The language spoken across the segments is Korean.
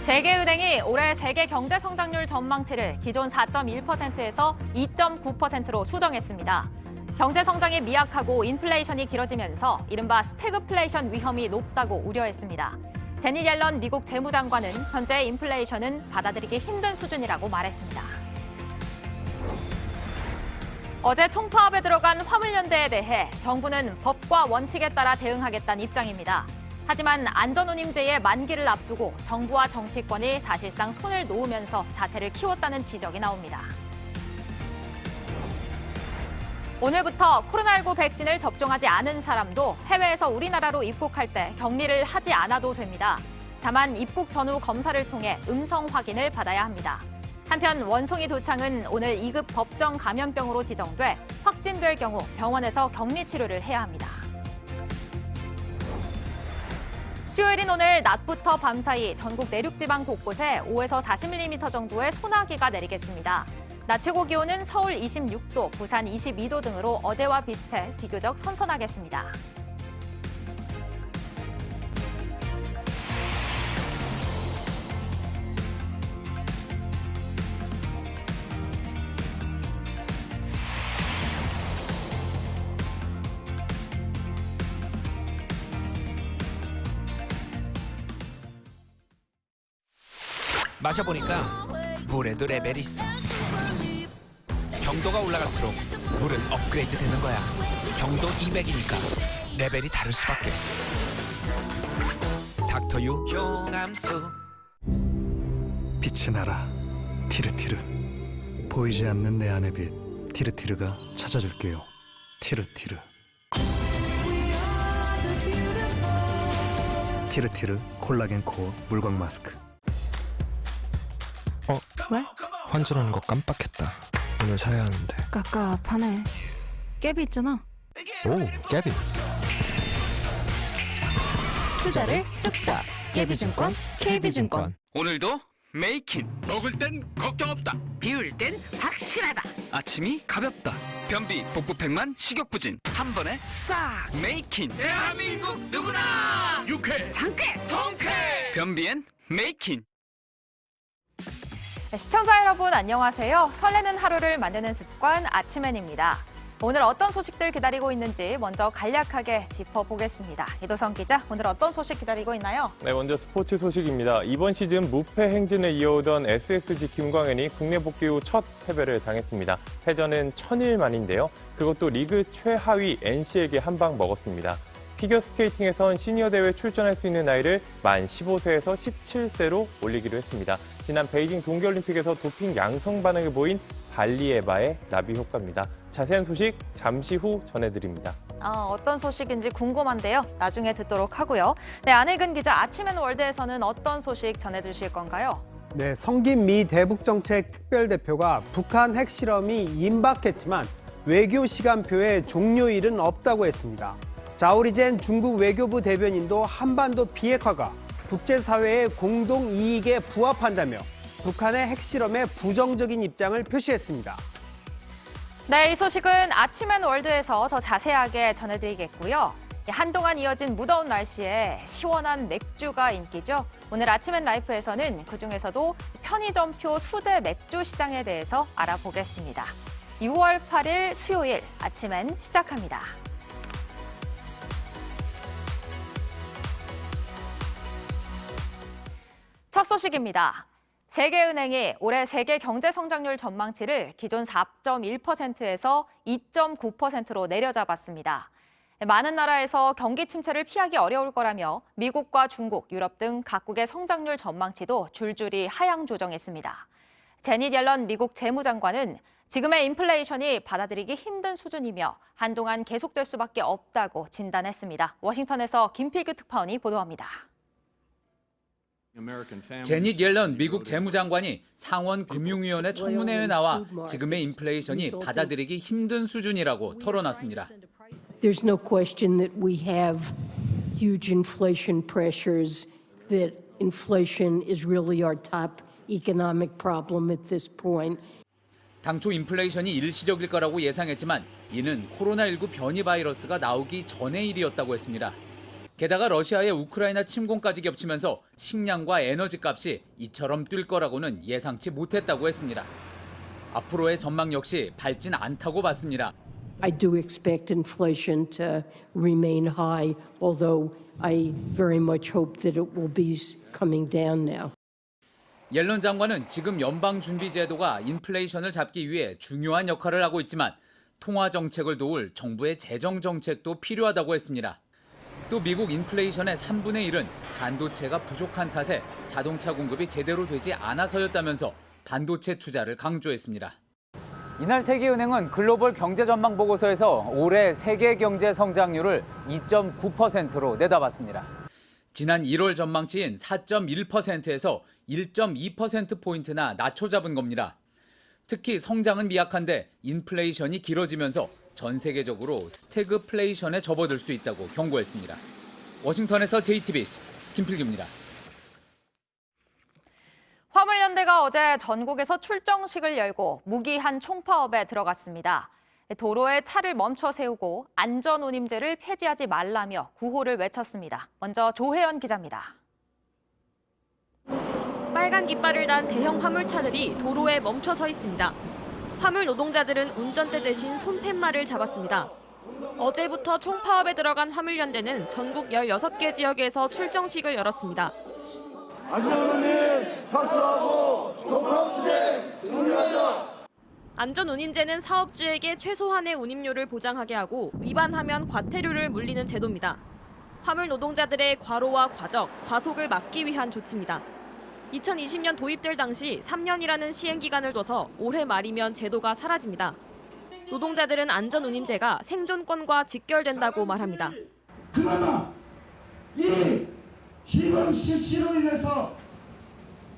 세계은행이 올해 세계 경제 성장률 전망치를 기존 4.1%에서 2.9%로 수정했습니다. 경제 성장이 미약하고 인플레이션이 길어지면서 이른바 스태그플레이션 위험이 높다고 우려했습니다. 제닛 옐런 미국 재무장관은 현재 인플레이션은 받아들이기 힘든 수준이라고 말했습니다. 어제 총파업에 들어간 화물연대에 대해 정부는 법과 원칙에 따라 대응하겠다는 입장입니다. 하지만 안전운임제의 만기를 앞두고 정부와 정치권이 사실상 손을 놓으면서 사태를 키웠다는 지적이 나옵니다. 오늘부터 코로나19 백신을 접종하지 않은 사람도 해외에서 우리나라로 입국할 때 격리를 하지 않아도 됩니다. 다만 입국 전후 검사를 통해 음성 확인을 받아야 합니다. 한편 원송이 도창은 오늘 2급 법정 감염병으로 지정돼 확진될 경우 병원에서 격리 치료를 해야 합니다. 수요일인 오늘 낮부터 밤사이 전국 내륙지방 곳곳에 5에서 40mm 정도의 소나기가 내리겠습니다. 낮 최고 기온은 서울 26도, 부산 22도 등으로 어제와 비슷해 비교적 선선하겠습니다. 마셔보니까 물에도 레벨이 있어. 경도가 올라갈수록 물은 업그레이드 되는 거야. 경도 200이니까 레벨이 다를 수밖에. 닥터유 효함수. 빛이 나라 티르티르. 보이지 않는 내 안의 빛 티르티르가 찾아줄게요. 티르티르. 티르티르 콜라겐 코어 물광 마스크. 왜? 환전하는 거 깜빡했다. 오늘 사야 하는데. 깝깝하네. 깨비 있잖아. 오, 깨비. 투자를 뚝딱. 깨비증권, KB증권. 오늘도 메이킨. 먹을 땐 걱정 없다. 비울 땐 확실하다. 아침이 가볍다. 변비 복부팩만 식욕부진 한 번에 싹 메이킨. 대한민국 누구나 유쾌 상쾌 통쾌. 변비엔 메이킨. 시청자 여러분 안녕하세요. 설레는 하루를 만드는 습관 아침엔입니다. 오늘 어떤 소식들 기다리고 있는지 먼저 간략하게 짚어보겠습니다. 이도성 기자, 오늘 어떤 소식 기다리고 있나요? 네, 먼저 스포츠 소식입니다. 이번 시즌 무패 행진을 이어오던 SSG 김광현이 국내 복귀 후 첫 패배를 당했습니다. 패전은 1000일 만인데요. 그것도 리그 최하위 NC에게 한 방 먹었습니다. 피겨스케이팅에선 시니어 대회 출전할 수 있는 나이를 만 15세에서 17세로 올리기로 했습니다. 지난 베이징 동계올림픽에서 도핑 양성 반응을 보인 발리에바의 나비 효과입니다. 자세한 소식 잠시 후 전해드립니다. 어떤 소식인지 궁금한데요. 나중에 듣도록 하고요. 네, 안혜근 기자, 아침엔 월드에서는 어떤 소식 전해주실 건가요? 네, 성김 미 대북정책 특별대표가 북한 핵실험이 임박했지만 외교 시간표에 종료일은 없다고 했습니다. 자오리젠 중국 외교부 대변인도 한반도 비핵화가 국제사회의 공동 이익에 부합한다며 북한의 핵실험에 부정적인 입장을 표시했습니다. 네, 이 소식은 아침엔 월드에서 더 자세하게 전해드리겠고요. 한동안 이어진 무더운 날씨에 시원한 맥주가 인기죠. 오늘 아침엔 라이프에서는 그중에서도 편의점표 수제 맥주 시장에 대해서 알아보겠습니다. 6월 8일 수요일 아침엔 시작합니다. 첫 소식입니다. 세계은행이 올해 세계 경제 성장률 전망치를 기존 4.1%에서 2.9%로 내려잡았습니다. 많은 나라에서 경기 침체를 피하기 어려울 거라며 미국과 중국, 유럽 등 각국의 성장률 전망치도 줄줄이 하향 조정했습니다. 제닛 옐런 미국 재무장관은 지금의 인플레이션이 받아들이기 힘든 수준이며 한동안 계속될 수밖에 없다고 진단했습니다. 워싱턴에서 김필규 특파원이 보도합니다. 제닛 옐런 미국 재무장관이 상원 금융위원회 청문회에 나와 지금의 인플레이션이 받아들이기 힘든 수준이라고 토론했습니다. There's no question that we have huge inflation pressures, that inflation is really our top economic problem at this point. 당초 인플레이션이 일시적일 거라고 예상했지만 이는 코로나19 변이 바이러스가 나오기 전의 일이었다고 했습니다. 게다가 러시아의 우크라이나 침공까지 겹치면서 식량과 에너지 값이 이처럼 뛸 거라고는 예상치 못했다고 했습니다. 앞으로의 전망 역시 밝진 않다고 봤습니다. I do expect inflation to remain high, although I very much hope that it will be coming down now. 옐런 장관은 지금 연방준비제도가 인플레이션을 잡기 위해 중요한 역할을 하고 있지만 통화 정책을 도울 정부의 재정 정책도 필요하다고 했습니다. 또 미국 인플레이션의 3분의 1은 반도체가 부족한 탓에 자동차 공급이 제대로 되지 않아서였다면서 반도체 투자를 강조했습니다. 이날 세계은행은 글로벌 경제 전망 보고서에서 올해 세계 경제 성장률을 2.9%로 내다봤습니다. 지난 1월 전망치인 4.1%에서 1.2%포인트나 낮춰 잡은 겁니다. 특히 성장은 미약한데 인플레이션이 길어지면서 전 세계적으로 스태그플레이션에 접어들 수 있다고 경고했습니다. 워싱턴에서 JTBC 김필규입니다. 화물연대가 어제 전국에서 출정식을 열고 무기한 총파업에 들어갔습니다. 도로에 차를 멈춰 세우고 안전운임제를 폐지하지 말라며 구호를 외쳤습니다. 먼저 조혜연 기자입니다. 빨간 깃발을 단 대형 화물차들이 도로에 멈춰 서 있습니다. 화물 노동자들은 운전대 대신 손팻말을 잡았습니다. 어제부터 총파업에 들어간 화물연대는 전국 16개 지역에서 출정식을 열었습니다. 안전운임 사수하고 종합투쟁 승리한다. 안전운임제는 사업주에게 최소한의 운임료를 보장하게 하고 위반하면 과태료를 물리는 제도입니다. 화물 노동자들의 과로와 과적, 과속을 막기 위한 조치입니다. 2020년 도입될 당시 3년이라는 시행기간을 둬서 올해 말이면 제도가 사라집니다. 노동자들은 안전운임제가 생존권과 직결된다고 말합니다. 그나마 이 시범 실시로 인해서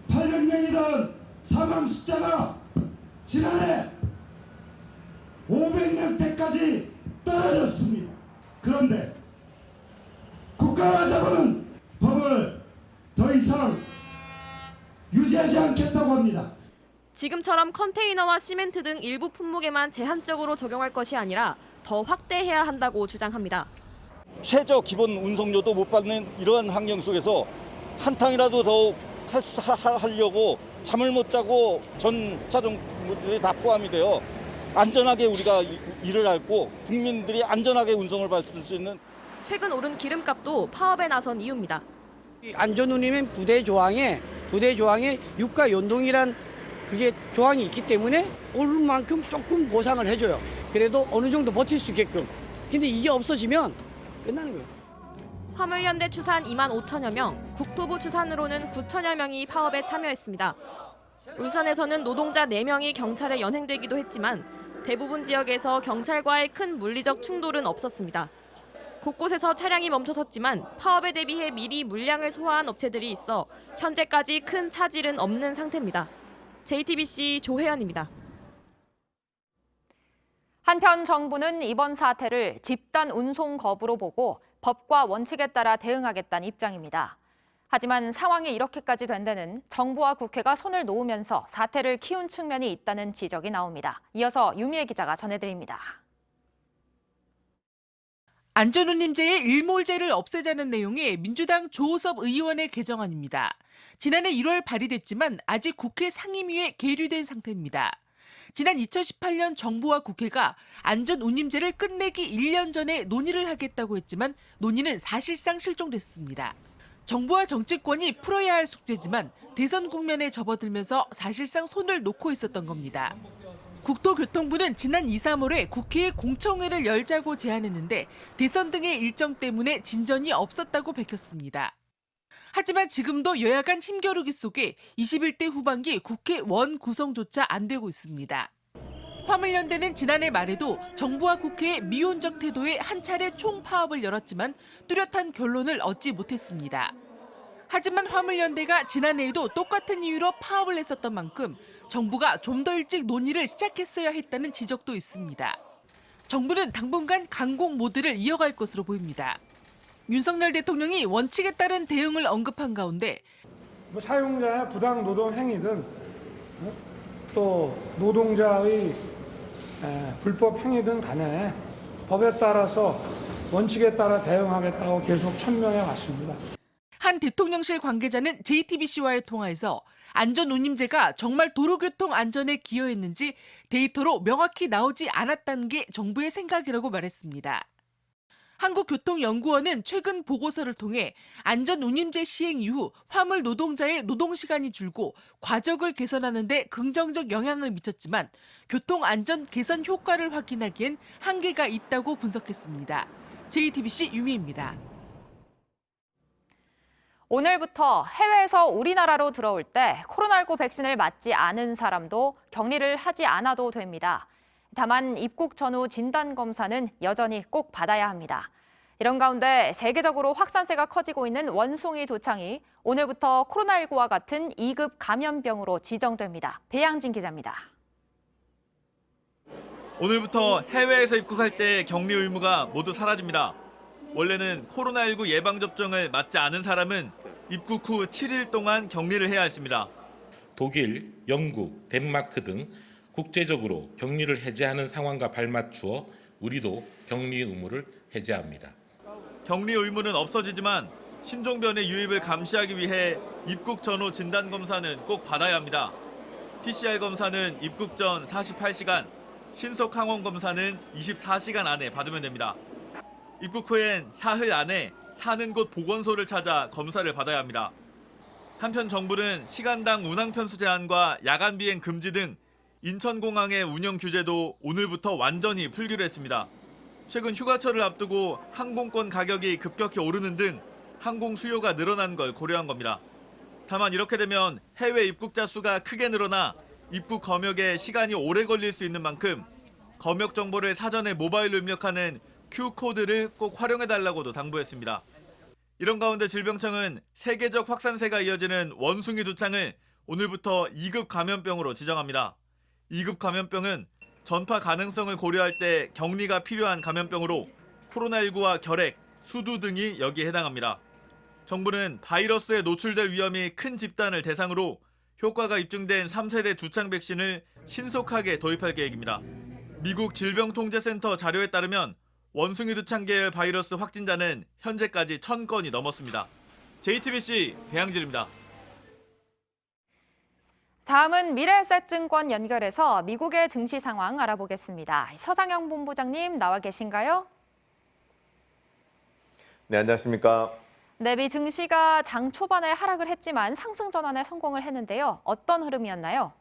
800명이던 사망 숫자가 지난해 500명대까지 떨어졌습니다. 그런데 국가가 잡은 법을 더 이상 유지하지 않겠다고 합니다. 지금처럼 컨테이너와 시멘트 등 일부 품목에만 제한적으로 적용할 것이 아니라 더 확대해야 한다고 주장합니다. 최저 기본 운송료도 못 받는 이러한 환경 속에서 한탕이라도 더 하려고 잠을 못 자고 전 차종들이 다 포함이 되어 안전하게 우리가 일을 하고 국민들이 안전하게 운송을 받을 수 있는. 최근 오른 기름값도 파업에 나선 이유입니다. 안전운임은 부대 조항에 유가 연동이란 그게 조항이 있기 때문에 오른 만큼 조금 보상을 해줘요. 그래도 어느 정도 버틸 수 있게끔. 근데 이게 없어지면 끝나는 거예요. 화물연대 추산 2만 5천여 명, 국토부 추산으로는 9천여 명이 파업에 참여했습니다. 울산에서는 노동자 4명이 경찰에 연행되기도 했지만 대부분 지역에서 경찰과의 큰 물리적 충돌은 없었습니다. 곳곳에서 차량이 멈춰섰지만 파업에 대비해 미리 물량을 소화한 업체들이 있어 현재까지 큰 차질은 없는 상태입니다. JTBC 조혜연입니다. 한편 정부는 이번 사태를 집단 운송 거부로 보고 법과 원칙에 따라 대응하겠다는 입장입니다. 하지만 상황이 이렇게까지 된 데는 정부와 국회가 손을 놓으면서 사태를 키운 측면이 있다는 지적이 나옵니다. 이어서 유미애 기자가 전해드립니다. 안전운임제의 일몰제를 없애자는 내용의 민주당 조호섭 의원의 개정안입니다. 지난해 1월 발의됐지만 아직 국회 상임위에 계류된 상태입니다. 지난 2018년 정부와 국회가 안전운임제를 끝내기 1년 전에 논의를 하겠다고 했지만 논의는 사실상 실종됐습니다. 정부와 정치권이 풀어야 할 숙제지만 대선 국면에 접어들면서 사실상 손을 놓고 있었던 겁니다. 국토교통부는 지난 2, 3월에 국회에 공청회를 열자고 제안했는데 대선 등의 일정 때문에 진전이 없었다고 밝혔습니다. 하지만 지금도 여야 간 힘겨루기 속에 21대 후반기 국회 원 구성조차 안 되고 있습니다. 화물연대는 지난해 말에도 정부와 국회의 미온적 태도에 한 차례 총파업을 열었지만 뚜렷한 결론을 얻지 못했습니다. 하지만 화물연대가 지난해에도 똑같은 이유로 파업을 했었던 만큼 정부가 좀 더 일찍 논의를 시작했어야 했다는 지적도 있습니다. 정부는 당분간 강공 모드를 이어갈 것으로 보입니다. 윤석열 대통령이 원칙에 따른 대응을 언급한 가운데 사용자의 부당 노동 행위든 또 노동자의 불법 행위든 간에 법에 따라서 원칙에 따라 대응하겠다고 계속 천명해 왔습니다. 한 대통령실 관계자는 JTBC와의 통화에서 안전운임제가 정말 도로교통 안전에 기여했는지 데이터로 명확히 나오지 않았다는 게 정부의 생각이라고 말했습니다. 한국교통연구원은 최근 보고서를 통해 안전운임제 시행 이후 화물 노동자의 노동시간이 줄고 과적을 개선하는 데 긍정적 영향을 미쳤지만 교통안전 개선 효과를 확인하기엔 한계가 있다고 분석했습니다. JTBC 유미입니다. 오늘부터 해외에서 우리나라로 들어올 때 코로나19 백신을 맞지 않은 사람도 격리를 하지 않아도 됩니다. 다만 입국 전후 진단검사는 여전히 꼭 받아야 합니다. 이런 가운데 세계적으로 확산세가 커지고 있는 원숭이 두창이 오늘부터 코로나19와 같은 2급 감염병으로 지정됩니다. 배양진 기자입니다. 오늘부터 해외에서 입국할 때 격리 의무가 모두 사라집니다. 원래는 코로나19 예방접종을 맞지 않은 사람은 입국 후 7일 동안 격리를 해야 했습니다. 독일, 영국, 덴마크 등 국제적으로 격리를 해제하는 상황과 발맞추어 우리도 격리 의무를 해제합니다. 격리 의무는 없어지지만 신종변의 유입을 감시하기 위해 입국 전후 진단검사는 꼭 받아야 합니다. PCR 검사는 입국 전 48시간, 신속 항원 검사는 24시간 안에 받으면 됩니다. 입국 후엔 사흘 안에 사는 곳 보건소를 찾아 검사를 받아야 합니다. 한편 정부는 시간당 운항 편수 제한과 야간 비행 금지 등 인천공항의 운영 규제도 오늘부터 완전히 풀기로 했습니다. 최근 휴가철을 앞두고 항공권 가격이 급격히 오르는 등 항공 수요가 늘어난 걸 고려한 겁니다. 다만 이렇게 되면 해외 입국자 수가 크게 늘어나 입국 검역에 시간이 오래 걸릴 수 있는 만큼 검역 정보를 사전에 모바일로 입력하는 Q코드를 꼭 활용해달라고도 당부했습니다. 이런 가운데 질병청은 세계적 확산세가 이어지는 원숭이 두창을 오늘부터 2급 감염병으로 지정합니다. 2급 감염병은 전파 가능성을 고려할 때 격리가 필요한 감염병으로 코로나19와 결핵, 수두 등이 여기에 해당합니다. 정부는 바이러스에 노출될 위험이 큰 집단을 대상으로 효과가 입증된 3세대 두창 백신을 신속하게 도입할 계획입니다. 미국 질병통제센터 자료에 따르면 원숭이 두창 계열 바이러스 확진자는 현재까지 1,000건이 넘었습니다. JTBC 배양질입니다. 다음은 미래에셋증권 연결해서 미국의 증시 상황 알아보겠습니다. 서장영 본부장님 나와 계신가요? 네, 안녕하십니까? 네, 미 증시가 장 초반에 하락을 했지만 상승 전환에 성공을 했는데요. 어떤 흐름이었나요?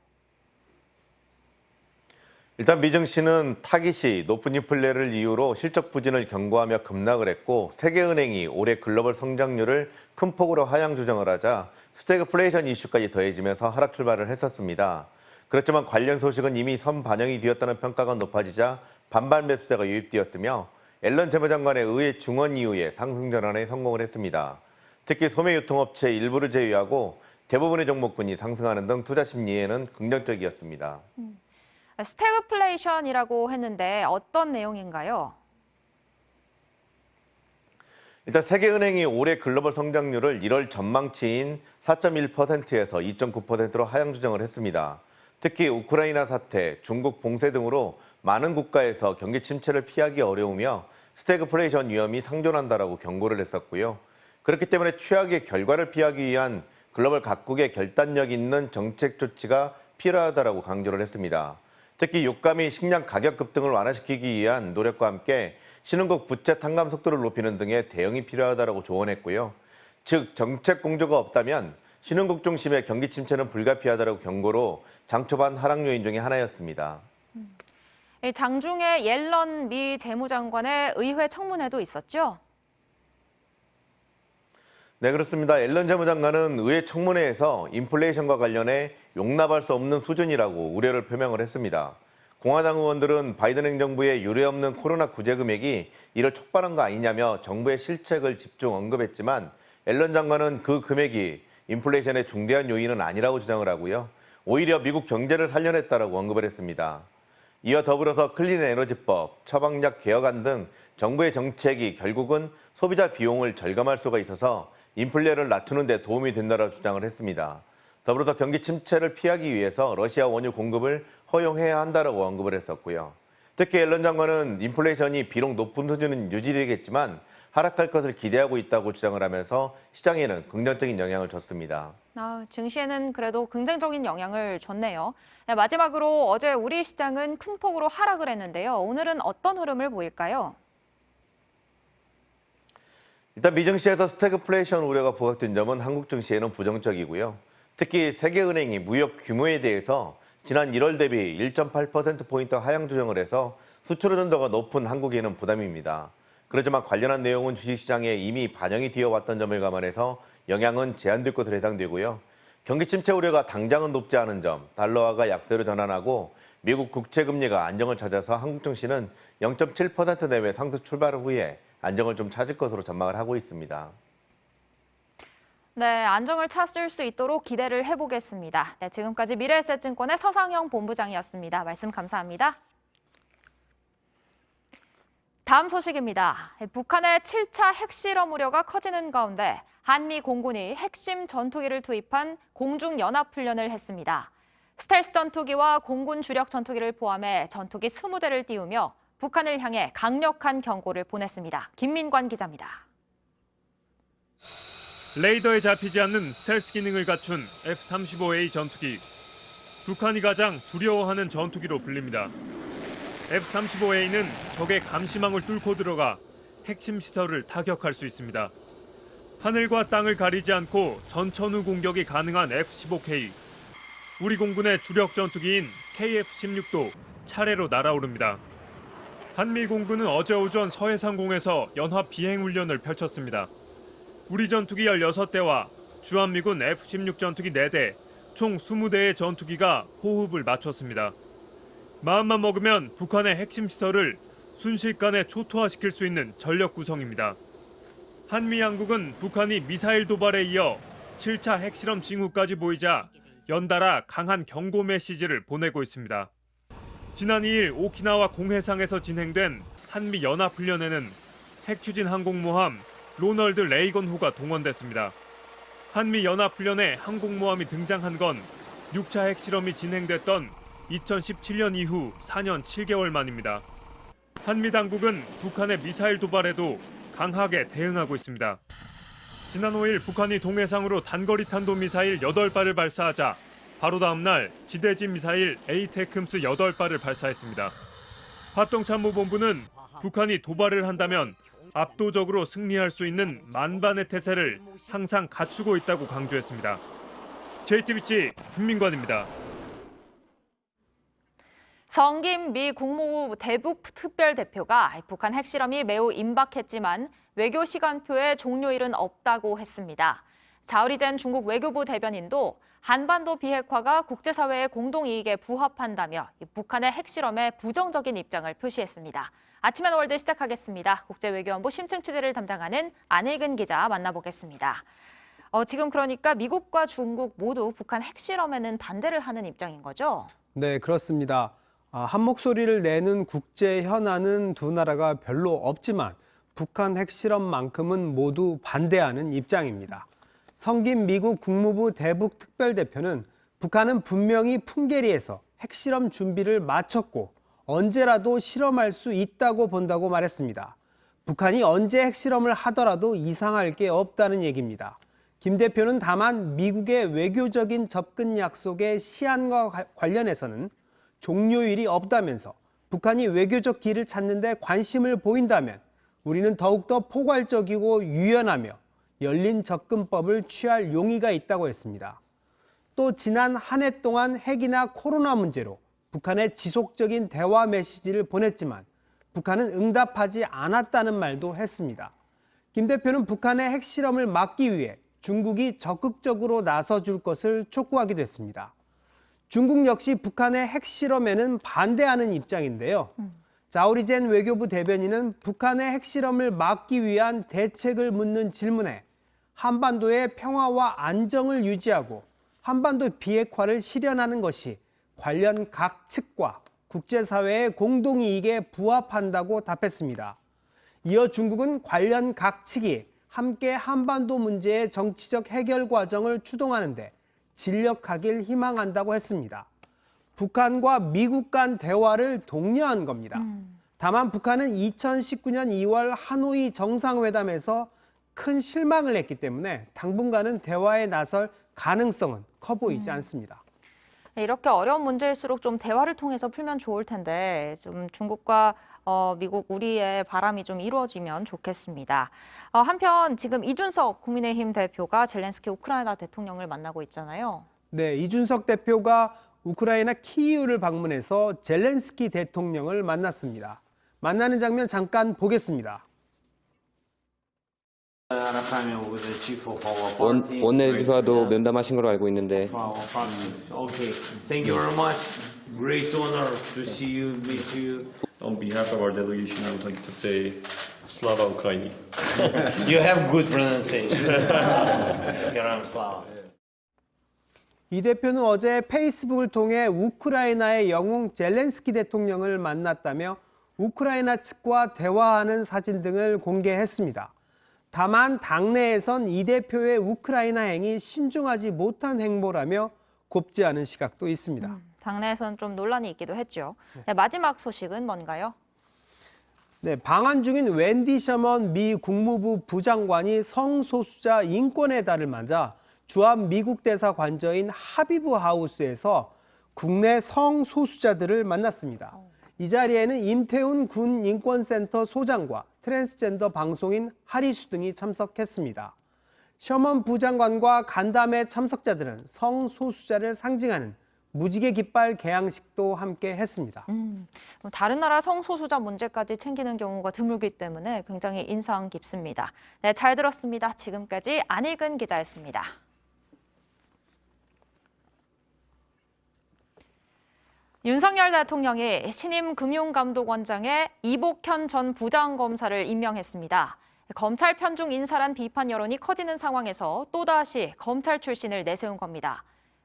일단 미증시는 타깃이 높은 인플레를 이유로 실적 부진을 경고하며 급락을 했고 세계은행이 올해 글로벌 성장률을 큰 폭으로 하향 조정을 하자 스태그플레이션 이슈까지 더해지면서 하락 출발을 했었습니다. 그렇지만 관련 소식은 이미 선반영이 되었다는 평가가 높아지자 반발 매수세가 유입되었으며 앨런 재무장관의 의회 중원 이후에 상승 전환에 성공을 했습니다. 특히 소매 유통업체 일부를 제외하고 대부분의 종목군이 상승하는 등 투자 심리에는 긍정적이었습니다. 스태그플레이션이라고 했는데 어떤 내용인가요? 일단 세계은행이 올해 글로벌 성장률을 1월 전망치인 4.1%에서 2.9%로 하향 조정을 했습니다. 특히 우크라이나 사태, 중국 봉쇄 등으로 많은 국가에서 경기 침체를 피하기 어려우며 스태그플레이션 위험이 상존한다라고 경고를 했었고요. 그렇기 때문에 최악의 결과를 피하기 위한 글로벌 각국의 결단력 있는 정책 조치가 필요하다라고 강조를 했습니다. 특히 유가 및 식량 가격 급등을 완화시키기 위한 노력과 함께 신흥국 부채 탕감 속도를 높이는 등의 대응이 필요하다라고 조언했고요. 즉 정책 공조가 없다면 신흥국 중심의 경기 침체는 불가피하다라고 경고로 장 초반 하락 요인 중에 하나였습니다. 장중에 옐런 미 재무장관의 의회 청문회도 있었죠? 네, 그렇습니다. 앨런 재무장관은 의회 청문회에서 인플레이션과 관련해 용납할 수 없는 수준이라고 우려를 표명을 했습니다. 공화당 의원들은 바이든 행정부의 유례없는 코로나 구제 금액이 이를 촉발한 거 아니냐며 정부의 실책을 집중 언급했지만 앨런 장관은 그 금액이 인플레이션의 중대한 요인은 아니라고 주장을 하고요. 오히려 미국 경제를 살려냈다라고 언급을 했습니다. 이와 더불어서 클린 에너지법, 처방약 개혁안 등 정부의 정책이 결국은 소비자 비용을 절감할 수가 있어서 인플레를 낮추는 데 도움이 된다라고 주장을 했습니다. 더불어서 경기 침체를 피하기 위해서 러시아 원유 공급을 허용해야 한다라고 언급을 했었고요. 특히 옐런 장관은 인플레이션이 비록 높은 수준은 유지되겠지만 하락할 것을 기대하고 있다고 주장을 하면서 시장에는 긍정적인 영향을 줬습니다. 증시에는 그래도 긍정적인 영향을 줬네요. 네, 마지막으로 어제 우리 시장은 큰 폭으로 하락을 했는데요. 오늘은 어떤 흐름을 보일까요? 일단 미증시에서 스태그플레이션 우려가 부각된 점은 한국 증시에는 부정적이고요. 특히 세계은행이 무역 규모에 대해서 지난 1월 대비 1.8%포인트 하향 조정을 해서 수출 의존도가 높은 한국에는 부담입니다. 그렇지만 관련한 내용은 주식시장에 이미 반영이 되어 왔던 점을 감안해서 영향은 제한될 것으로 예상되고요. 경기 침체 우려가 당장은 높지 않은 점, 달러화가 약세로 전환하고 미국 국채 금리가 안정을 찾아서 한국 증시는 0.7% 내외 상승 출발 후에 안정을 좀 찾을 것으로 전망을 하고 있습니다. 네, 안정을 찾을 수 있도록 기대를 해보겠습니다. 네, 지금까지 미래에셋증권의 서상영 본부장이었습니다. 말씀 감사합니다. 다음 소식입니다. 북한의 7차 핵실험 우려가 커지는 가운데 한미 공군이 핵심 전투기를 투입한 공중연합훈련을 했습니다. 스텔스 전투기와 공군 주력 전투기를 포함해 전투기 20대를 띄우며 북한을 향해 강력한 경고를 보냈습니다. 김민관 기자입니다. 레이더에 잡히지 않는 스텔스 기능을 갖춘 F-35A 전투기. 북한이 가장 두려워하는 전투기로 불립니다. F-35A는 적의 감시망을 뚫고 들어가 핵심 시설을 타격할 수 있습니다. 하늘과 땅을 가리지 않고 전천후 공격이 가능한 F-15K. 우리 공군의 주력 전투기인 KF-16도 차례로 날아오릅니다. 한미 공군은 어제 오전 서해상공에서 연합 비행훈련을 펼쳤습니다. 우리 전투기 16대와 주한미군 F-16 전투기 4대, 총 20대의 전투기가 호흡을 맞췄습니다. 마음만 먹으면 북한의 핵심 시설을 순식간에 초토화시킬 수 있는 전력 구성입니다. 한미 양국은 북한이 미사일 도발에 이어 7차 핵실험 징후까지 보이자 연달아 강한 경고 메시지를 보내고 있습니다. 지난 2일 오키나와 공해상에서 진행된 한미 연합훈련에는 핵추진 항공모함 로널드 레이건호가 동원됐습니다. 한미 연합훈련에 항공모함이 등장한 건 6차 핵실험이 진행됐던 2017년 이후 4년 7개월 만입니다. 한미 당국은 북한의 미사일 도발에도 강하게 대응하고 있습니다. 지난 5일 북한이 동해상으로 단거리 탄도미사일 8발을 발사하자 바로 다음 날 지대지 미사일 에이테크임스 8발을 발사했습니다. 합동참모본부는 북한이 도발을 한다면 압도적으로 승리할 수 있는 만반의 태세를 항상 갖추고 있다고 강조했습니다. JTBC 김민관입니다. 성김 미 국무부 대북 특별대표가 북한 핵실험이 매우 임박했지만 외교 시간표에 종료일은 없다고 했습니다. 자오리젠 중국 외교부 대변인도 한반도 비핵화가 국제사회의 공동이익에 부합한다며 북한의 핵실험에 부정적인 입장을 표시했습니다. 아침엔 월드 시작하겠습니다. 국제외교본부 심층 취재를 담당하는 안혜근 기자 만나보겠습니다. 지금 그러니까 미국과 중국 모두 북한 핵실험에는 반대를 하는 입장인 거죠? 네, 그렇습니다. 한 목소리를 내는 국제 현안은 두 나라가 별로 없지만 북한 핵실험만큼은 모두 반대하는 입장입니다. 성김 미국 국무부 대북 특별대표는 북한은 분명히 풍계리에서 핵실험 준비를 마쳤고 언제라도 실험할 수 있다고 본다고 말했습니다. 북한이 언제 핵실험을 하더라도 이상할 게 없다는 얘기입니다. 김 대표는 다만 미국의 외교적인 접근 약속의 시한과 관련해서는 종료일이 없다면서 북한이 외교적 길을 찾는 데 관심을 보인다면 우리는 더욱더 포괄적이고 유연하며 열린 접근법을 취할 용의가 있다고 했습니다. 또 지난 한 해 동안 핵이나 코로나 문제로 북한에 지속적인 대화 메시지를 보냈지만 북한은 응답하지 않았다는 말도 했습니다. 김 대표는 북한의 핵실험을 막기 위해 중국이 적극적으로 나서줄 것을 촉구하기도 했습니다. 중국 역시 북한의 핵실험에는 반대하는 입장인데요. 자오리젠 외교부 대변인은 북한의 핵실험을 막기 위한 대책을 묻는 질문에 한반도의 평화와 안정을 유지하고 한반도 비핵화를 실현하는 것이 관련 각 측과 국제사회의 공동이익에 부합한다고 답했습니다. 이어 중국은 관련 각 측이 함께 한반도 문제의 정치적 해결 과정을 추동하는 데 진력하길 희망한다고 했습니다. 북한과 미국 간 대화를 독려한 겁니다. 다만 북한은 2019년 2월 하노이 정상회담에서 큰 실망을 했기 때문에 당분간은 대화에 나설 가능성은 커 보이지 않습니다. 이렇게 어려운 문제일수록 좀 대화를 통해서 풀면 좋을 텐데 좀 중국과 미국 우리의 바람이 좀 이루어지면 좋겠습니다. 한편 지금 이준석 국민의힘 대표가 젤렌스키 우크라이나 대통령을 만나고 있잖아요. 네, 이준석 대표가 우크라이나 키이우를 방문해서 젤렌스키 대통령을 만났습니다. 만나는 장면 잠깐 보겠습니다. 원내대표와도 면담하신 걸로 알고 있는데 Okay, thank you very much. Great honor to see you, meet you. On behalf of our delegation, I would like to say Slava Ukraini. You have good pronunciation. Geram Slava. 이 대표는 어제 페이스북을 통해 우크라이나의 영웅 젤렌스키 대통령을 만났다며 우크라이나 측과 대화하는 사진 등을 공개했습니다. 다만 당내에선 이 대표의 우크라이나 행이 신중하지 못한 행보라며 곱지 않은 시각도 있습니다. 당내에선 좀 논란이 있기도 했죠. 네, 마지막 소식은 뭔가요? 네, 방한 중인 웬디 셔먼 미 국무부 부장관이 성소수자 인권의 달을 맞아 주한 미국 대사 관저인 하비브 하우스에서 국내 성소수자들을 만났습니다. 이 자리에는 임태훈 군 인권센터 소장과 트랜스젠더 방송인 하리수 등이 참석했습니다. 셔먼 부장관과 간담회 참석자들은 성소수자를 상징하는 무지개 깃발 개양식도 함께 했습니다. 다른 나라 성소수자 문제까지 챙기는 경우가 드물기 때문에 굉장히 인상 깊습니다. 네, 잘 들었습니다. 지금까지 안익은 기자였습니다. 윤석열 대통령이 신임 금융감독원장에 이복현 전 부장검사를 임명했습니다. 검찰 편중 인사란 비판 여론이 커지는 상황에서 또다시 검찰 출신을 내세운 겁니다.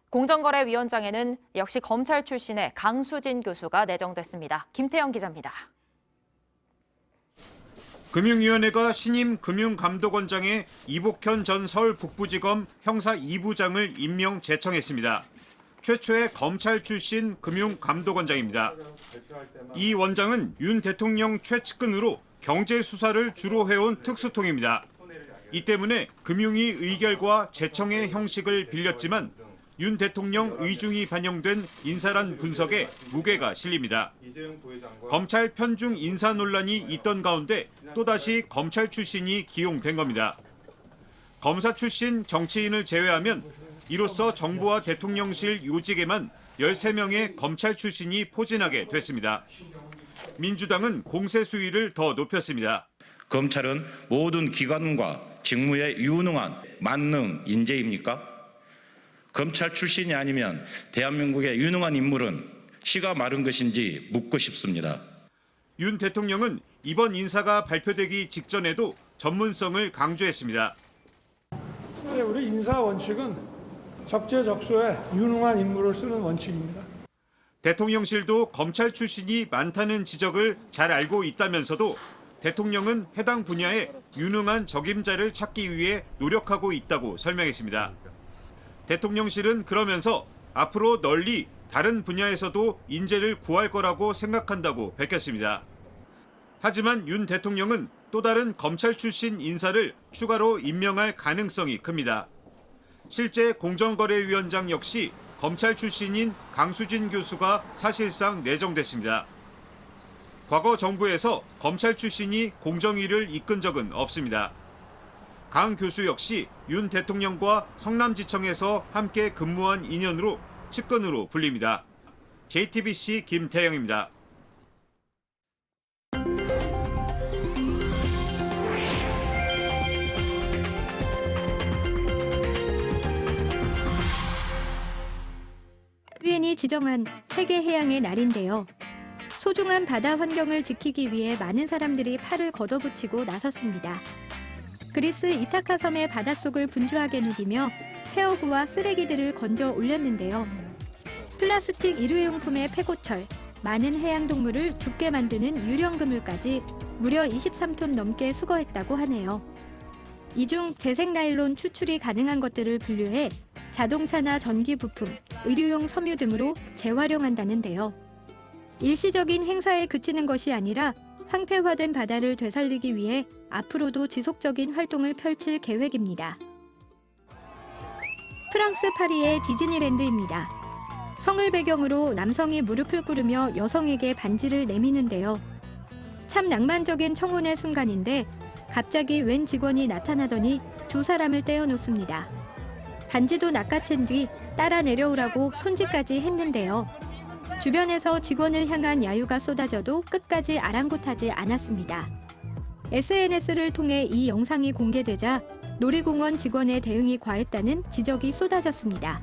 공정거래위원장에는 역시 검찰 출신의 강수진 교수가 내정됐습니다. 김태영 기자입니다. 금융위원회가 신임 금융감독원장에 이복현 전 서울 북부지검 형사 2부장을 임명 제청했습니다. 최초의 검찰 출신 금융감독원장입니다. 이 원장은 윤 대통령 최측근으로 경제 수사를 주로 해온 특수통입니다. 이 때문에 금융위 의결과 제청의 형식을 빌렸지만 윤 대통령 의중이 반영된 인사란 분석에 무게가 실립니다. 검찰 편중 인사 논란이 있던 가운데 또다시 검찰 출신이 기용된 겁니다. 검사 출신 정치인을 제외하면 이로써 정부와 대통령실 요직에만 13명의 검찰 출신이 포진하게 됐습니다. 민주당은 공세 수위를 더 높였습니다. 검찰은 모든 기관과 직무에 유능한 만능 인재입니까? 검찰 출신이 아니면 대한민국의 유능한 인물은 씨가 마른 것인지 묻고 싶습니다. 윤 대통령은 이번 인사가 발표되기 직전에도 전문성을 강조했습니다. 우리 인사 원칙은 적재적소에 유능한 인물을 쓰는 원칙입니다. 대통령실도 검찰 출신이 많다는 지적을 잘 알고 있다면서도 대통령은 해당 분야에 유능한 적임자를 찾기 위해 노력하고 있다고 설명했습니다. 대통령실은 그러면서 앞으로 널리 다른 분야에서도 인재를 구할 거라고 생각한다고 밝혔습니다. 하지만 윤 대통령은 또 다른 검찰 출신 인사를 추가로 임명할 가능성이 큽니다. 실제 공정거래위원장 역시 검찰 출신인 강수진 교수가 사실상 내정됐습니다. 과거 정부에서 검찰 출신이 공정위를 이끈 적은 없습니다. 강 교수 역시 윤 대통령과 성남지청에서 함께 근무한 인연으로 측근으로 불립니다. JTBC 김태영입니다. 유엔이 지정한 세계 해양의 날인데요. 소중한 바다 환경을 지키기 위해 많은 사람들이 팔을 걷어붙이고 나섰습니다. 그리스 이타카 섬의 바닷속을 분주하게 누비며 폐어구와 쓰레기들을 건져 올렸는데요. 플라스틱 일회용품의 폐고철, 많은 해양동물을 죽게 만드는 유령 그물까지 무려 23톤 넘게 수거했다고 하네요. 이 중 재생 나일론 추출이 가능한 것들을 분류해 자동차나 전기 부품, 의류용 섬유 등으로 재활용한다는데요. 일시적인 행사에 그치는 것이 아니라 황폐화된 바다를 되살리기 위해 앞으로도 지속적인 활동을 펼칠 계획입니다. 프랑스 파리의 디즈니랜드입니다. 성을 배경으로 남성이 무릎을 꿇으며 여성에게 반지를 내미는데요. 참 낭만적인 청혼의 순간인데 갑자기 웬 직원이 나타나더니 두 사람을 떼어놓습니다. 반지도 낚아챈 뒤 따라 내려오라고 손짓까지 했는데요. 주변에서 직원을 향한 야유가 쏟아져도 끝까지 아랑곳하지 않았습니다. SNS를 통해 이 영상이 공개되자 놀이공원 직원의 대응이 과했다는 지적이 쏟아졌습니다.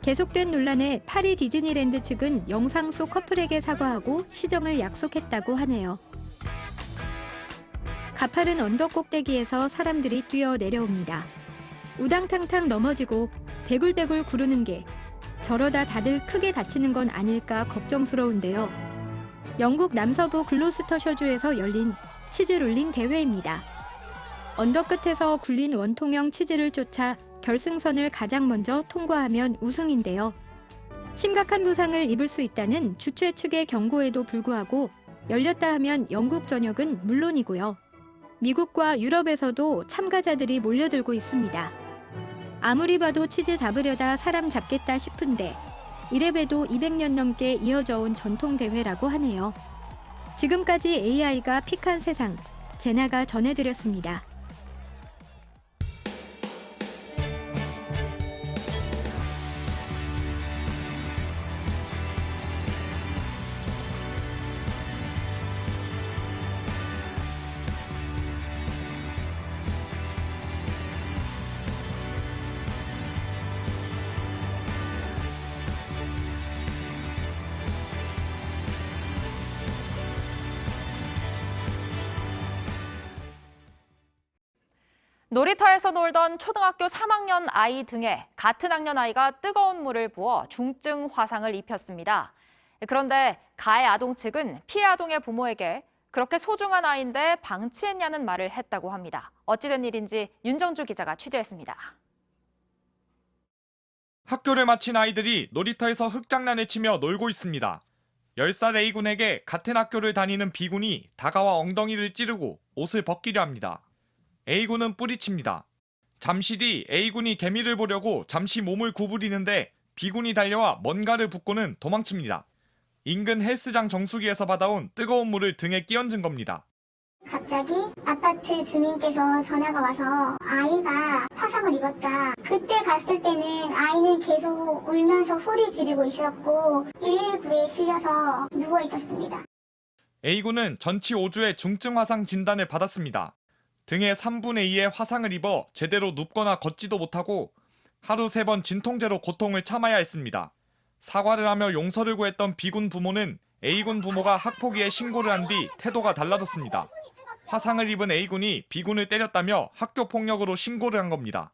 계속된 논란에 파리 디즈니랜드 측은 영상 속 커플에게 사과하고 시정을 약속했다고 하네요. 가파른 언덕 꼭대기에서 사람들이 뛰어 내려옵니다. 우당탕탕 넘어지고 대굴대굴 구르는 게 저러다 다들 크게 다치는 건 아닐까 걱정스러운데요. 영국 남서부 글로스터셔주에서 열린 치즈롤링 대회입니다. 언덕 끝에서 굴린 원통형 치즈를 쫓아 결승선을 가장 먼저 통과하면 우승인데요. 심각한 부상을 입을 수 있다는 주최 측의 경고에도 불구하고 열렸다 하면 영국 전역은 물론이고요. 미국과 유럽에서도 참가자들이 몰려들고 있습니다. 아무리 봐도 치즈 잡으려다 사람 잡겠다 싶은데 이래봬도 200년 넘게 이어져 온 전통 대회라고 하네요. 지금까지 AI가 픽한 세상, 제나가 전해드렸습니다. 놀이터에서 놀던 초등학교 3학년 아이 등에 같은 학년 아이가 뜨거운 물을 부어 중증 화상을 입혔습니다. 그런데 가해 아동 측은 피해 아동의 부모에게 그렇게 소중한 아이인데 방치했냐는 말을 했다고 합니다. 어찌된 일인지 윤정주 기자가 취재했습니다. 학교를 마친 아이들이 놀이터에서 흙장난을 치며 놀고 있습니다. 10살 A군에게 같은 학교를 다니는 B군이 다가와 엉덩이를 찌르고 옷을 벗기려 합니다. A군은 뿌리칩니다. 잠시 뒤 A군이 개미를 보려고 잠시 몸을 구부리는데 B군이 달려와 뭔가를 붓고는 도망칩니다. 인근 헬스장 정수기에서 받아온 뜨거운 물을 등에 끼얹은 겁니다. 갑자기 아파트 주민께서 전화가 와서 아이가 화상을 입었다. 그때 갔을 때는 아이는 계속 울면서 소리 지르고 있었고 119에 실려서 누워 있었습니다. A군은 전치 5주의 중증 화상 진단을 받았습니다. 등의 3분의 2의 화상을 입어 제대로 눕거나 걷지도 못하고 하루 3번 진통제로 고통을 참아야 했습니다. 사과를 하며 용서를 구했던 B군 부모는 A군 부모가 학폭위에 신고를 한 뒤 태도가 달라졌습니다. 화상을 입은 A군이 B군을 때렸다며 학교폭력으로 신고를 한 겁니다.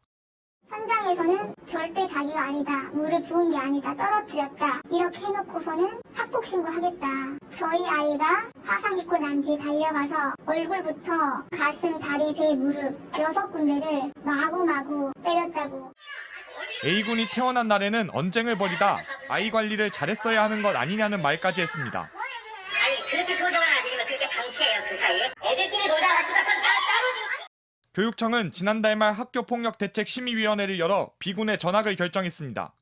현장에서는 절대 자기가 아니다, 물을 부은 게 아니다, 떨어뜨렸다 이렇게 해놓고서는 학폭 신고하겠다. 저희 아이가 화상 입고 난 뒤에 달려가서 얼굴부터 가슴, 다리, 배, 무릎 6군데를 마구마구 때렸다고. A군이 태어난 날에는 언쟁을 벌이다 아이 관리를 잘했어야 하는 것 아니냐는 말까지 했습니다. 아니 그렇게 소중한 아들이면 그렇게 방치해요 그 사이에? 애들끼리 놀다가 시작한 따로. 교육청은 지난달 말 학교폭력대책심의위원회를 열어 B군의 전학을 결정했습니다.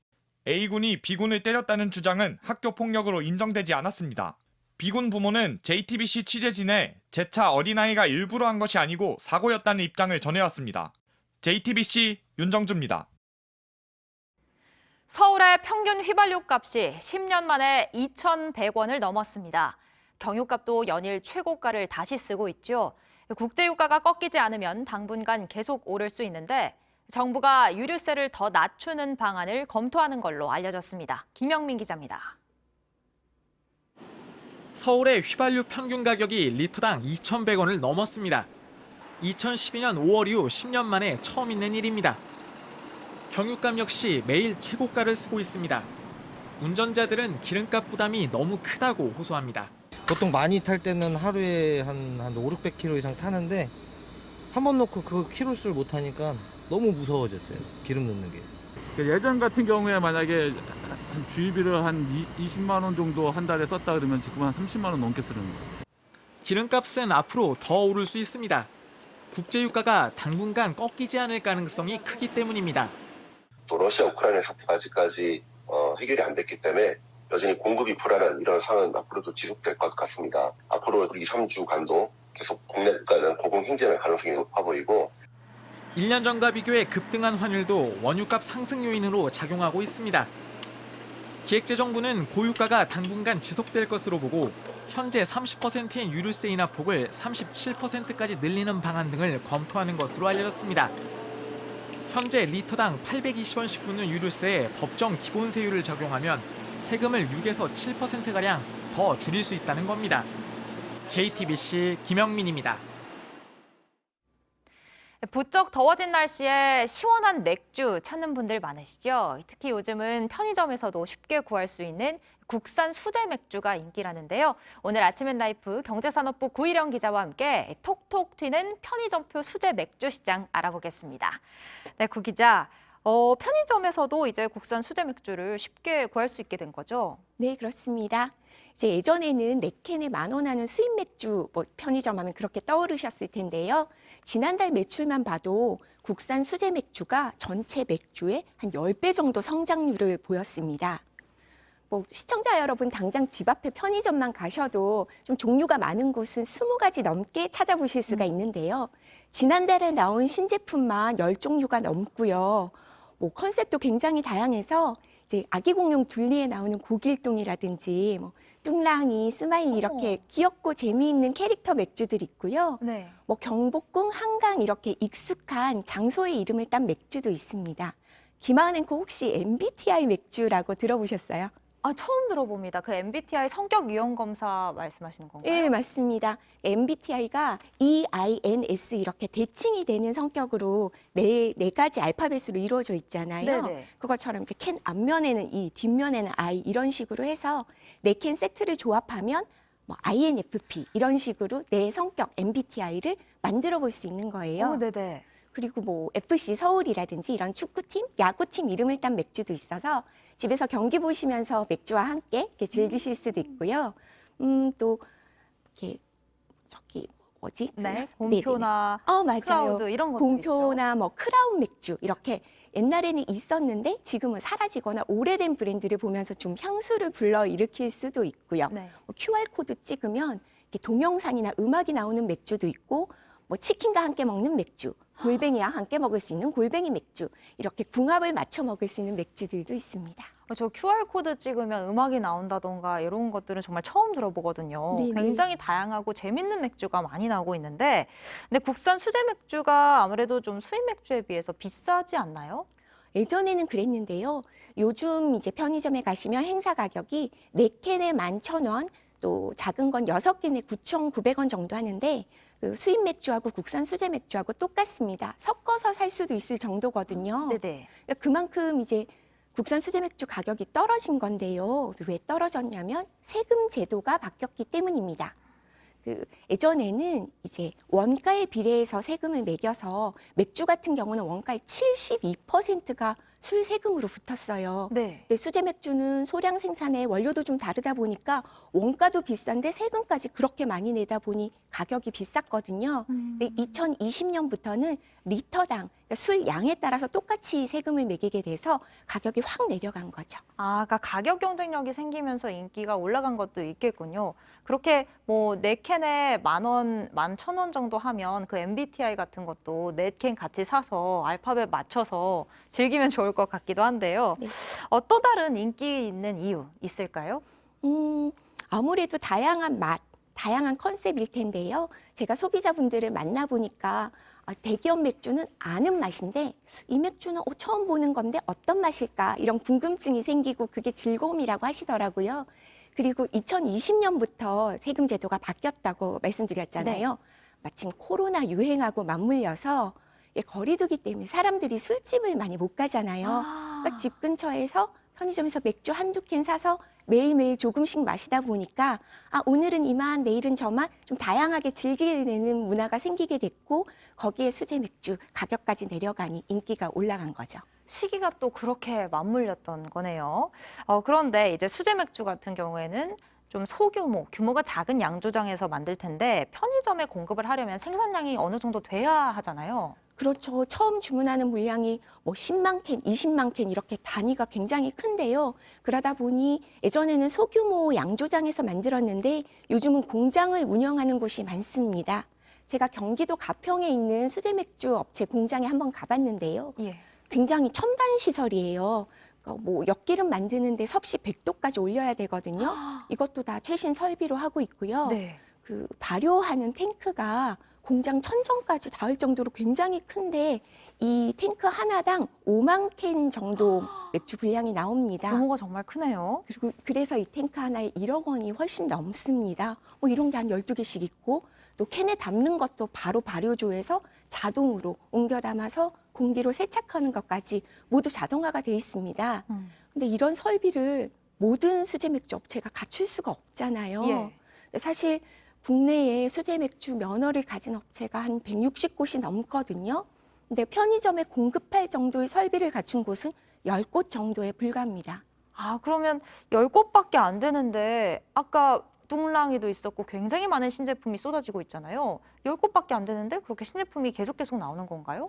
A군이 B군을 때렸다는 주장은 학교폭력으로 인정되지 않았습니다. B군 부모는 JTBC 취재진에 재차 어린아이가 일부러 한 것이 아니고 사고였다는 입장을 전해왔습니다. JTBC 윤정주입니다. 서울의 평균 휘발유 값이 10년 만에 2,100원을 넘었습니다. 경유값도 연일 최고가를 다시 쓰고 있죠. 국제유가가 꺾이지 않으면 당분간 계속 오를 수 있는데 정부가 유류세를 더 낮추는 방안을 검토하는 걸로 알려졌습니다. 김영민 기자입니다. 서울의 휘발유 평균 가격이 리터당 2,100원을 넘었습니다. 2012년 5월 이후 10년 만에 처음 있는 일입니다. 경유값 역시 매일 최고가를 쓰고 있습니다. 운전자들은 기름값 부담이 너무 크다고 호소합니다. 보통 많이 탈 때는 하루에 한 500-600km 이상 타는데 한 번 놓고 그 키로수를 못 타니까 너무 무서워졌어요. 기름 넣는 게. 예전 같은 경우에 만약에 주유비를 한 20만 원 정도 한 달에 썼다 그러면 지금 한 30만 원 넘게 쓰는 거예요. 기름값은 앞으로 더 오를 수 있습니다. 국제유가가 당분간 꺾이지 않을 가능성이 크기 때문입니다. 또 러시아 우크라이나 사태가 아직까지 해결이 안 됐기 때문에 여전히 공급이 불안한 이런 상황은 앞으로도 지속될 것 같습니다. 앞으로 2, 3주간도 계속 국내 물가는 고공행진할 가능성이 높아 보이고 1년 전과 비교해 급등한 환율도 원유값 상승 요인으로 작용하고 있습니다. 기획재정부는 고유가가 당분간 지속될 것으로 보고 현재 30%인 유류세 인하폭을 37%까지 늘리는 방안 등을 검토하는 것으로 알려졌습니다. 현재 리터당 820원씩 붙는 유류세에 법정 기본세율을 적용하면 세금을 6에서 7%가량 더 줄일 수 있다는 겁니다. JTBC 김영민입니다. 부쩍 더워진 날씨에 시원한 맥주 찾는 분들 많으시죠? 특히 요즘은 편의점에서도 쉽게 구할 수 있는 국산 수제 맥주가 인기라는데요. 오늘 아침 앤 라이프 경제산업부 구일영 기자와 함께 톡톡 튀는 편의점표 수제 맥주 시장 알아보겠습니다. 네, 구 기자. 편의점에서도 이제 국산 수제 맥주를 쉽게 구할 수 있게 된 거죠? 네, 그렇습니다. 이제 예전에는 4캔에 10,000원 하는 수입 맥주, 편의점 하면 그렇게 떠오르셨을 텐데요. 지난달 매출만 봐도 국산 수제 맥주가 전체 맥주의 한 10배 정도 성장률을 보였습니다. 시청자 여러분 당장 집 앞에 편의점만 가셔도 좀 종류가 많은 곳은 20가지 넘게 찾아보실 수가 있는데요. 지난달에 나온 신제품만 10종류가 넘고요. 컨셉도 굉장히 다양해서 이제 아기 공룡 둘리에 나오는 고길동이라든지 뚱랑이, 스마일 이렇게 귀엽고 재미있는 캐릭터 맥주들이 있고요. 네. 경복궁, 한강 이렇게 익숙한 장소의 이름을 딴 맥주도 있습니다. 김하은 앵커 혹시 MBTI 맥주라고 들어보셨어요? 처음 들어봅니다. 그 MBTI 성격 유형 검사 말씀하시는 건가요? 네, 맞습니다. MBTI가 EINS 이렇게 대칭이 되는 성격으로 네 가지 알파벳으로 이루어져 있잖아요. 네네. 그것처럼 이제 캔 앞면에는 E, 뒷면에는 I 이런 식으로 해서 4캔 세트를 조합하면 INFP 이런 식으로 내 성격 MBTI를 만들어 볼 수 있는 거예요. 네네. 그리고 FC 서울이라든지 이런 축구팀, 야구팀 이름을 딴 맥주도 있어서 집에서 경기 보시면서 맥주와 함께 이렇게 즐기실 수도 있고요. 또 이렇게 네, 곰표나 맞아요. 크라우드 이런 것도 곰표나 크라운 맥주 이렇게 옛날에는 있었는데 지금은 사라지거나 오래된 브랜드를 보면서 좀 향수를 불러일으킬 수도 있고요. 네. QR코드 찍으면 이렇게 동영상이나 음악이 나오는 맥주도 있고 치킨과 함께 먹는 맥주, 골뱅이와 함께 먹을 수 있는 골뱅이 맥주 이렇게 궁합을 맞춰 먹을 수 있는 맥주들도 있습니다. 저 QR코드 찍으면 음악이 나온다던가 이런 것들은 정말 처음 들어보거든요. 네네. 굉장히 다양하고 재밌는 맥주가 많이 나오고 있는데 근데 국산 수제 맥주가 아무래도 좀 수입 맥주에 비해서 비싸지 않나요? 예전에는 그랬는데요. 요즘 이제 편의점에 가시면 행사 가격이 4캔에 11,000원, 또 작은 건 6캔에 9,900원 정도 하는데 그 수입 맥주하고 국산 수제 맥주하고 똑같습니다. 섞어서 살 수도 있을 정도거든요. 네네. 그만큼 이제 국산 수제 맥주 가격이 떨어진 건데요. 왜 떨어졌냐면 세금 제도가 바뀌었기 때문입니다. 예전에는 이제 원가에 비례해서 세금을 매겨서 맥주 같은 경우는 원가의 72%가 술 세금으로 붙었어요. 네. 근데 수제 맥주는 소량 생산에 원료도 좀 다르다 보니까 원가도 비싼데 세금까지 그렇게 많이 내다 보니 가격이 비쌌거든요. 근데 2020년부터는 리터당 그러니까 술 양에 따라서 똑같이 세금을 매기게 돼서 가격이 확 내려간 거죠. 그러니까 가격 경쟁력이 생기면서 인기가 올라간 것도 있겠군요. 그렇게 4캔에 10,000원, 11,000원 정도 하면 그 MBTI 같은 것도 4캔 같이 사서 알파벳 맞춰서 즐기면 좋을 것 같기도 한데요. 네. 또 다른 인기 있는 이유 있을까요? 아무래도 다양한 맛, 다양한 컨셉일 텐데요. 제가 소비자분들을 만나보니까 대기업 맥주는 아는 맛인데 이 맥주는 처음 보는 건데 어떤 맛일까 이런 궁금증이 생기고 그게 즐거움이라고 하시더라고요. 그리고 2020년부터 세금 제도가 바뀌었다고 말씀드렸잖아요. 네. 마침 코로나 유행하고 맞물려서 거리두기 때문에 사람들이 술집을 많이 못 가잖아요. 그러니까 집 근처에서 편의점에서 맥주 한두 캔 사서 매일매일 조금씩 마시다 보니까 오늘은 이만 내일은 저만 좀 다양하게 즐기게 되는 문화가 생기게 됐고 거기에 수제 맥주 가격까지 내려가니 인기가 올라간 거죠. 시기가 또 그렇게 맞물렸던 거네요. 그런데 이제 수제 맥주 같은 경우에는 좀 소규모, 규모가 작은 양조장에서 만들 텐데 편의점에 공급을 하려면 생산량이 어느 정도 돼야 하잖아요. 그렇죠. 처음 주문하는 물량이 10만 캔, 20만 캔 이렇게 단위가 굉장히 큰데요. 그러다 보니 예전에는 소규모 양조장에서 만들었는데 요즘은 공장을 운영하는 곳이 많습니다. 제가 경기도 가평에 있는 수제 맥주 업체 공장에 한번 가봤는데요. 굉장히 첨단 시설이에요. 엿기름 만드는데 섭씨 100도까지 올려야 되거든요. 이것도 다 최신 설비로 하고 있고요. 그 발효하는 탱크가 공장 천정까지 닿을 정도로 굉장히 큰데 이 탱크 하나당 5만 캔 정도 맥주 분량이 나옵니다. 규모가 정말 크네요. 그리고 그래서 이 탱크 하나에 1억 원이 훨씬 넘습니다. 이런 게 한 12개씩 있고 또 캔에 담는 것도 바로 발효조에서 자동으로 옮겨 담아서 공기로 세척하는 것까지 모두 자동화가 돼 있습니다. 근데 이런 설비를 모든 수제 맥주 업체가 갖출 수가 없잖아요. 사실 국내에 수제 맥주 면허를 가진 업체가 한 160곳이 넘거든요. 근데 편의점에 공급할 정도의 설비를 갖춘 곳은 10곳 정도에 불과합니다. 그러면 10곳밖에 안 되는데 아까 뚱랑이도 있었고 굉장히 많은 신제품이 쏟아지고 있잖아요. 10곳밖에 안 되는데 그렇게 신제품이 계속 나오는 건가요?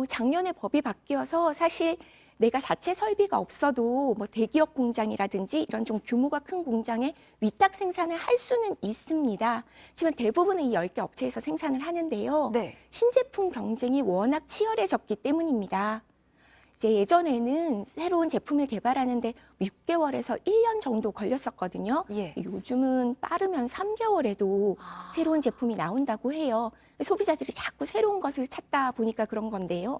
작년에 법이 바뀌어서 사실 내가 자체 설비가 없어도 대기업 공장이라든지 이런 좀 규모가 큰 공장에 위탁 생산을 할 수는 있습니다. 하지만 대부분은 이 10개 업체에서 생산을 하는데요. 신제품 경쟁이 워낙 치열해졌기 때문입니다. 이제 예전에는 새로운 제품을 개발하는데 6개월에서 1년 정도 걸렸었거든요. 요즘은 빠르면 3개월에도 새로운 제품이 나온다고 해요. 소비자들이 자꾸 새로운 것을 찾다 보니까 그런 건데요.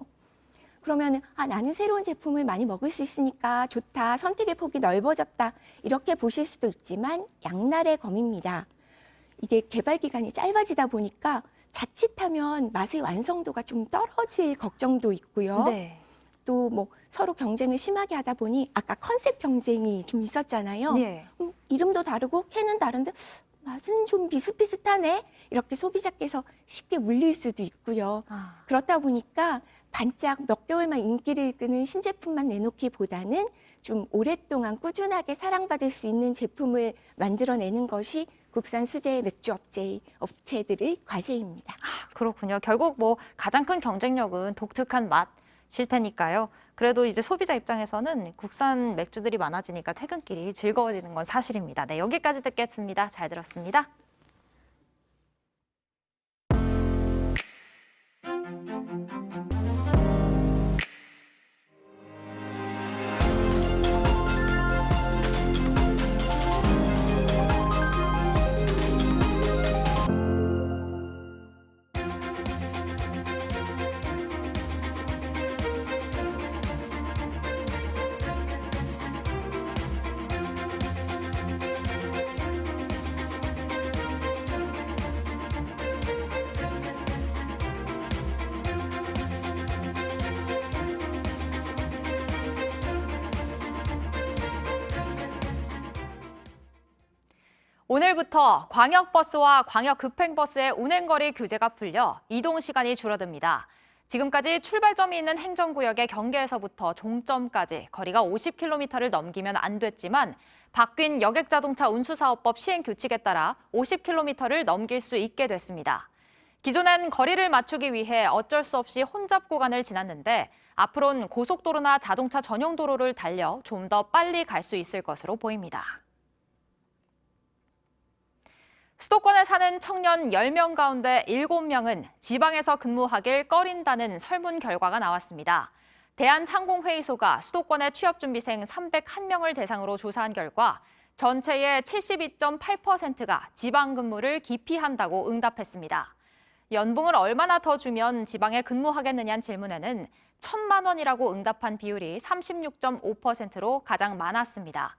그러면 나는 새로운 제품을 많이 먹을 수 있으니까 좋다, 선택의 폭이 넓어졌다 이렇게 보실 수도 있지만 양날의 검입니다. 이게 개발 기간이 짧아지다 보니까 자칫하면 맛의 완성도가 좀 떨어질 걱정도 있고요. 또 서로 경쟁을 심하게 하다 보니 아까 컨셉 경쟁이 좀 있었잖아요. 이름도 다르고 캔은 다른데 맛은 좀 비슷비슷하네. 이렇게 소비자께서 쉽게 물릴 수도 있고요. 그렇다 보니까 반짝 몇 개월만 인기를 끄는 신제품만 내놓기보다는 좀 오랫동안 꾸준하게 사랑받을 수 있는 제품을 만들어내는 것이 국산 수제 맥주 업체들의 과제입니다. 그렇군요. 결국 가장 큰 경쟁력은 독특한 맛일 테니까요. 그래도 이제 소비자 입장에서는 국산 맥주들이 많아지니까 퇴근길이 즐거워지는 건 사실입니다. 네, 여기까지 듣겠습니다. 잘 들었습니다. 오늘부터 광역버스와 광역급행버스의 운행거리 규제가 풀려 이동 시간이 줄어듭니다. 지금까지 출발점이 있는 행정구역의 경계에서부터 종점까지 거리가 50km를 넘기면 안 됐지만 바뀐 여객자동차 운수사업법 시행규칙에 따라 50km를 넘길 수 있게 됐습니다. 기존엔 거리를 맞추기 위해 어쩔 수 없이 혼잡 구간을 지났는데 앞으로는 고속도로나 자동차 전용 도로를 달려 좀 더 빨리 갈 수 있을 것으로 보입니다. 수도권에 사는 청년 10명 가운데 7명은 지방에서 근무하길 꺼린다는 설문 결과가 나왔습니다. 대한상공회의소가 수도권의 취업준비생 301명을 대상으로 조사한 결과 전체의 72.8%가 지방 근무를 기피한다고 응답했습니다. 연봉을 얼마나 더 주면 지방에 근무하겠느냐는 질문에는 1,000만 원이라고 응답한 비율이 36.5%로 가장 많았습니다.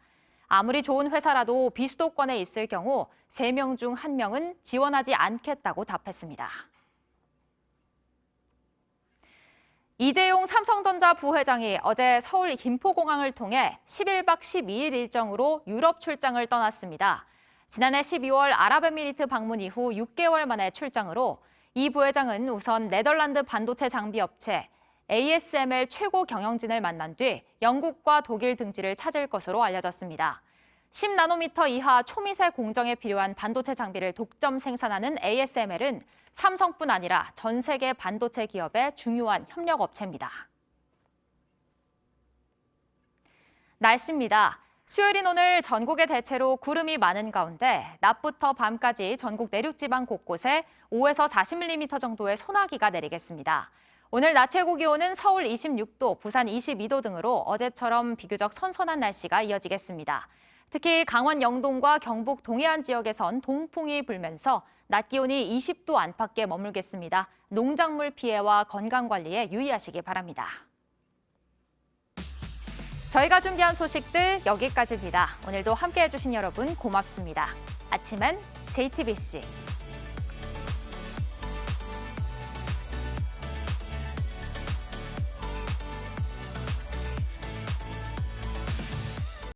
아무리 좋은 회사라도 비수도권에 있을 경우 3명 중 1명은 지원하지 않겠다고 답했습니다. 이재용 삼성전자 부회장이 어제 서울 김포공항을 통해 11박 12일 일정으로 유럽 출장을 떠났습니다. 지난해 12월 아랍에미리트 방문 이후 6개월 만의 출장으로 이 부회장은 우선 네덜란드 반도체 장비 업체 ASML 최고 경영진을 만난 뒤 영국과 독일 등지를 찾을 것으로 알려졌습니다. 10나노미터 이하 초미세 공정에 필요한 반도체 장비를 독점 생산하는 ASML은 삼성뿐 아니라 전 세계 반도체 기업의 중요한 협력 업체입니다. 날씨입니다. 수요일인 오늘 전국에 대체로 구름이 많은 가운데 낮부터 밤까지 전국 내륙지방 곳곳에 5에서 40mm 정도의 소나기가 내리겠습니다. 오늘 낮 최고 기온은 서울 26도, 부산 22도 등으로 어제처럼 비교적 선선한 날씨가 이어지겠습니다. 특히 강원 영동과 경북 동해안 지역에선 동풍이 불면서 낮 기온이 20도 안팎에 머물겠습니다. 농작물 피해와 건강 관리에 유의하시기 바랍니다. 저희가 준비한 소식들 여기까지입니다. 오늘도 함께해 주신 여러분 고맙습니다. 아침엔 JTBC